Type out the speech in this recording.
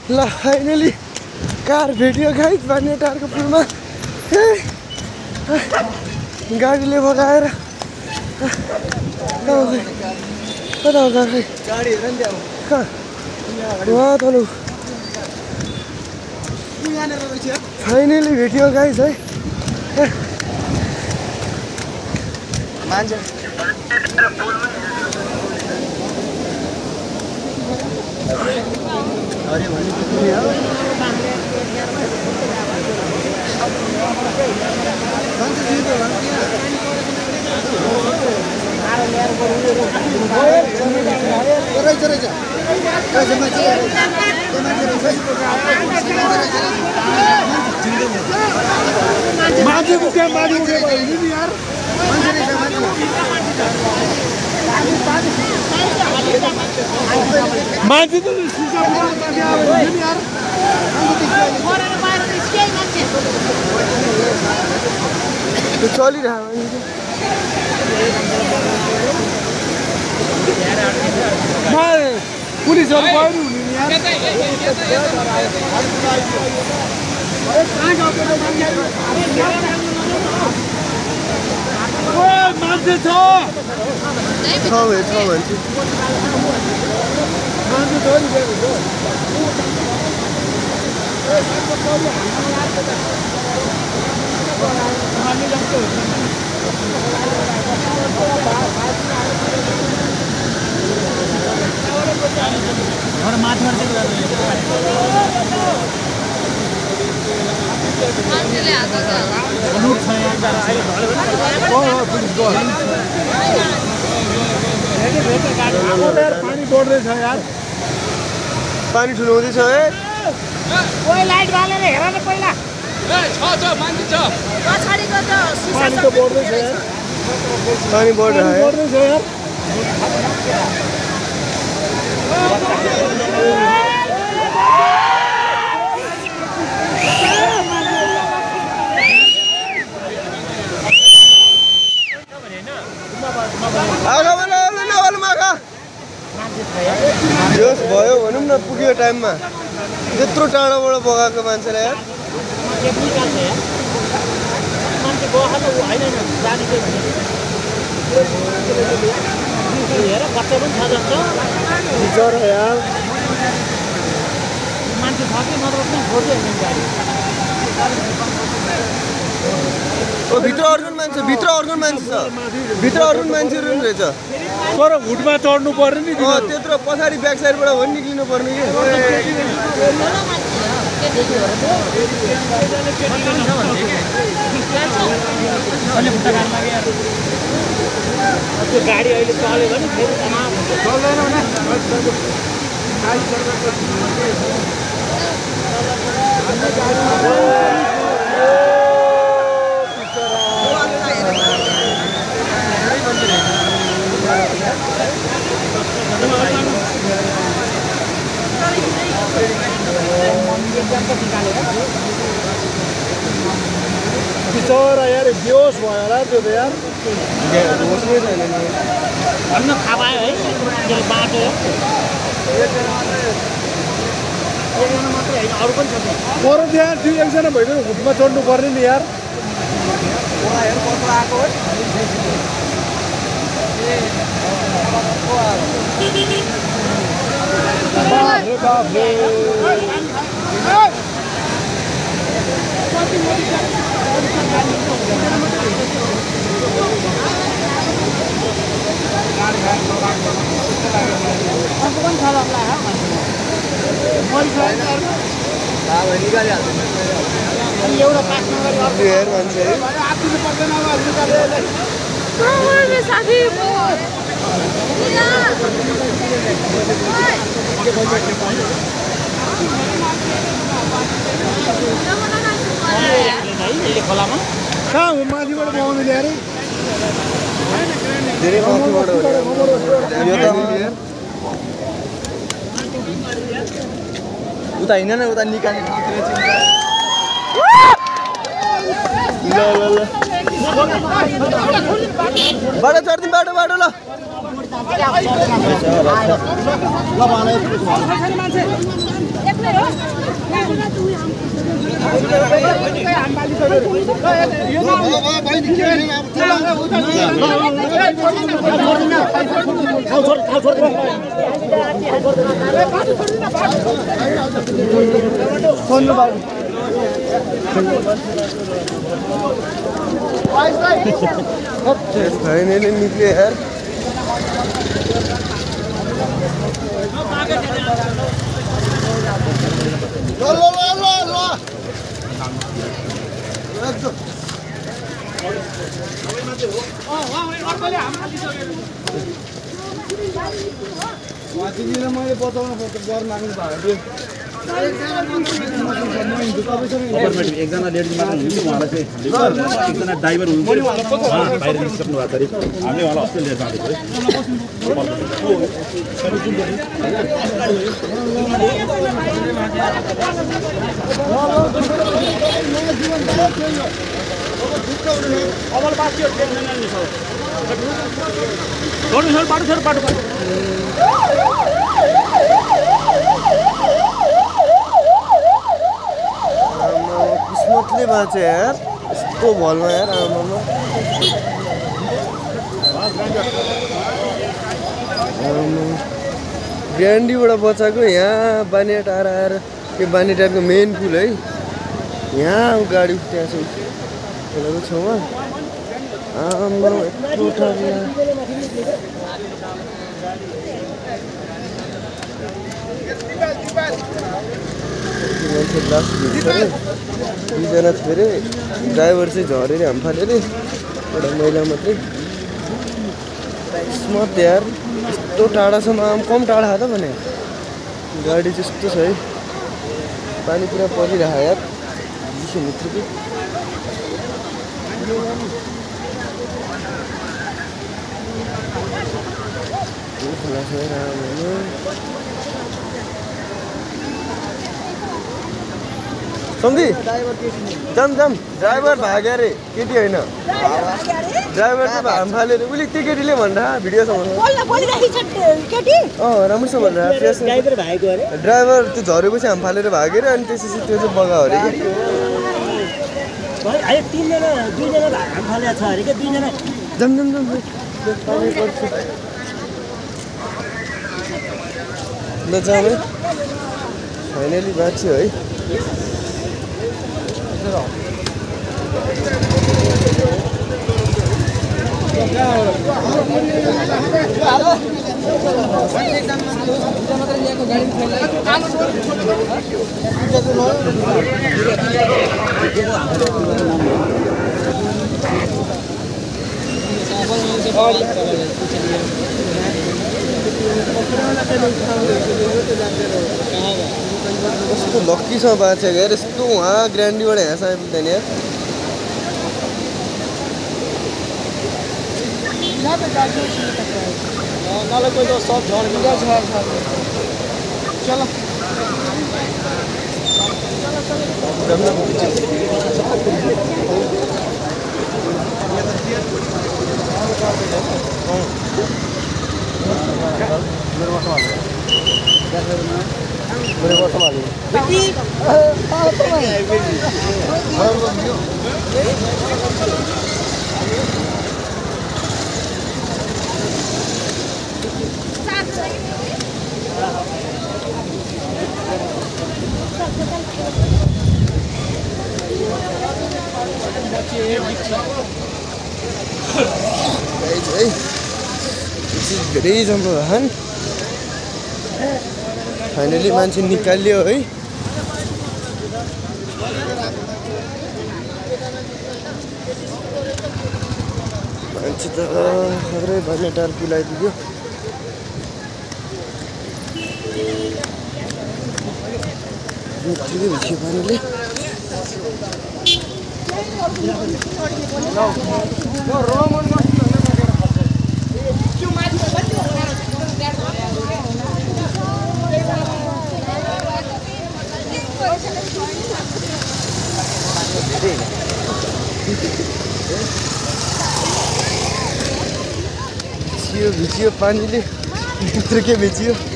ल finally car भेट्यो guys बानेटारको पुलमा गाडीले भगाएर कता हो कार गाडी हेर नि त्यहाँ वहाँ तल फाइनली भेट्यो गाइस है मान्छे अरे भन्ने मान्छे त चलिरहेको पुलिसहरू गयो नि मान्छे छ पानी बढ्दैछ यार पानी ठुलो हुँदैछ है लाइट बालेर हेर न पहिला पानी त बढ्दैछ यार पानी बढ्दैछ यार जोस भयो भनौँ न पुग्यो टाइममा त्यत्रो टाढोबाट बगाएको मान्छेलाई यार भित्र अर्को मान्छे रहेछ तर हुटमा चढ्नु पर्ने नि त्यत्रो पछाडि ब्याक साइडबाट हो नि निक्लिनु पर्ने कि गाडी अहिले चल्यो भने बिचरा यार बेहोस भयो होला त्यो त यार होसमै छैन भन्न थाहा पायो है त्यो बाटो एकजना मात्रै होइन अरू पनि छ पर त्यहाँ त्यो एकजना भइदियो हुटमा चढ्नु पर्ने नि यार हेर कस्तो आएको खोलामा कहाँ हो माथिबाट पाउने ल्याएर धेरै माथिबाट उता हिँड न उता निकाल्ने बाटो चढ्दिउँ बाटो ल ल फाइनली निक्ले यार मैले बताउनु पर्छ गर माग्नु भएको एकजना लेडिज मात्र हुनुहुन्छ उहाँलाई चाहिँ एकजना ड्राइभर हुनुहुन्छ बाहिर निस्किनु भएको छ हामीले उहाँलाई अस्ति लिएर जाँदैछ किस्मतले बाँचे यार यस्तो भलमा यार आमामा ग्रान्डीबाट बचाएको यहाँ बानीटार आएर त्यो बानीटारको मेन पुल है यहाँ गाडी त्यहाँ छ त्यसको छेउमा आमा यत्रो टाढा मान्छे लास्ट भित्र दुईजना थियो अरे ड्राइभर चाहिँ झऱ्यो अरे हाम फाल्यो अरे एउटा महिला मात्रै किस्मत यार यस्तो टाढासम्म आम कम टाढा त भने गाडी त्यस्तो छ है पानी पुरा परिरहेको यार दिसो मित्र कि खोला छ राम्रै सम्झी जाम ड्राइभर भाग्यो अरे केटी होइन ड्राइभर चाहिँ हाम फाल्यो अरे उसले त्यो केटीले भन्दा भिडियोसँग राम्रोसँग भन्दा ड्राइभर त्यो झरेपछि हाम फालेर भागेर अनि त्यसपछि त्यो चाहिँ बगायो अरे जाम ल जाम है फाइनली बाँच्यो है कस्तो लक्कीसँग बाँचेको यार यस्तो उहाँ ग्रान्डीबाट यहाँसम्म आइपुग्दैन यार धेरै जम्बो वाहन फाइनली मान्छे निकाल्यो है मान्छे त खबरै बानीटार पुलाइदियो निक्लियो भित्यो पानीले भिजियो पानीले भित्र के भिजियो